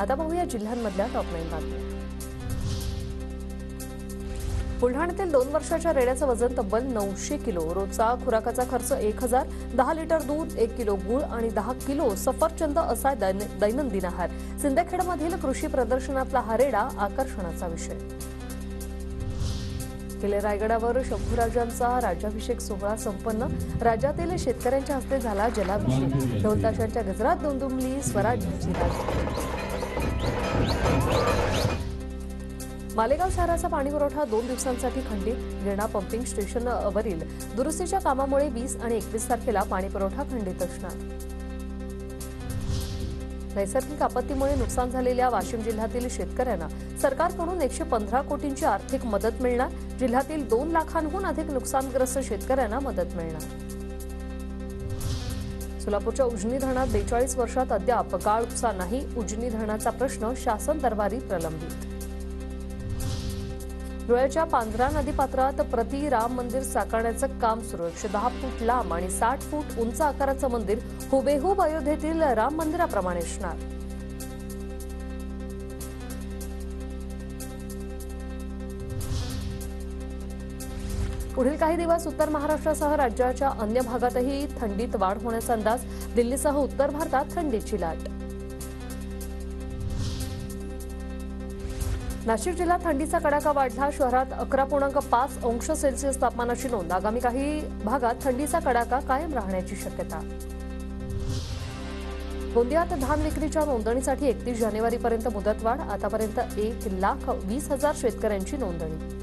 आता पाहूया जिल्ह्यांमधल्या टॉप 9 बातम्या। बुलढाण्यातील 2 वर्षाच्या रेड्याचं वजन तब्बल 900 किलो, रोजचा खुराकाचा खर्च 1000, 10 लिटर दूध, 1 किलो गूळ आणि 10 किलो सफरचंद असा दैनंदिन आहार। सिंदखेडमधील कृषी प्रदर्शनातला हा रेडा आकर्षणाचा विषय। किल्ले रायगडावर शंभूराजांचा राज्याभिषेक सोहळा संपन्न, राज्यातील शेतकऱ्यांच्या हस्ते झाला जलाभिषेक। ढोलताशांच्या गजरात दुमदुमली स्वराज्याची राजधानी। मालेगाव शहराचा पाणीपुरवठा 2 दिवसांसाठी खंडित, गिरणा पंपिंग स्टेशनवरील दुरुस्तीच्या कामामुळे 20 आणि 21 तारखेला पाणीपुरवठा खंडित असणार। नैसर्गिक आपत्तीमुळे नुकसान झालेल्या वाशिम जिल्ह्यातील शेतकऱ्यांना सरकारकडून 115 कोटींची आर्थिक मदत मिळणार। जिल्ह्यातील 2 लाखांहून अधिक नुकसानग्रस्त शेतकऱ्यांना मदत मिळणार। सोलापूरच्या उजनी धरणात 42 वर्षात अद्याप गाळ उपसा नाही, उजनी धरणाचा प्रश्न शासन दरबारी प्रलंबित। धुळ्याच्या पांझरा नदीपात्रात प्रति राम मंदिर साकारण्याचं काम सुरू। 110 फूट लांब आणि 60 फूट उंच आकाराचं मंदिर हुबेहूब अयोध्येतील राम मंदिराप्रमाणे असणार। पुढील काही दिवस उत्तर महाराष्ट्रासह राज्याच्या अन्य भागातही थंडीत वाढ होण्याचा अंदाज। दिल्लीसह उत्तर भारतात थंडीची लाट। नाशिक जिल्ह्यात थंडीचा कडाका वाढला, शहरात 11.5 अंश सेल्सिअस तापमानाची नोंद। आगामी काही भागात थंडीचा कडाका कायम राहण्याची शक्यता। गोंदियात धान विक्रीच्या नोंदणीसाठी 31 जानेवारीपर्यंत मुदतवाढ, आतापर्यंत 1,20,000 शेतकऱ्यांची नोंदणी।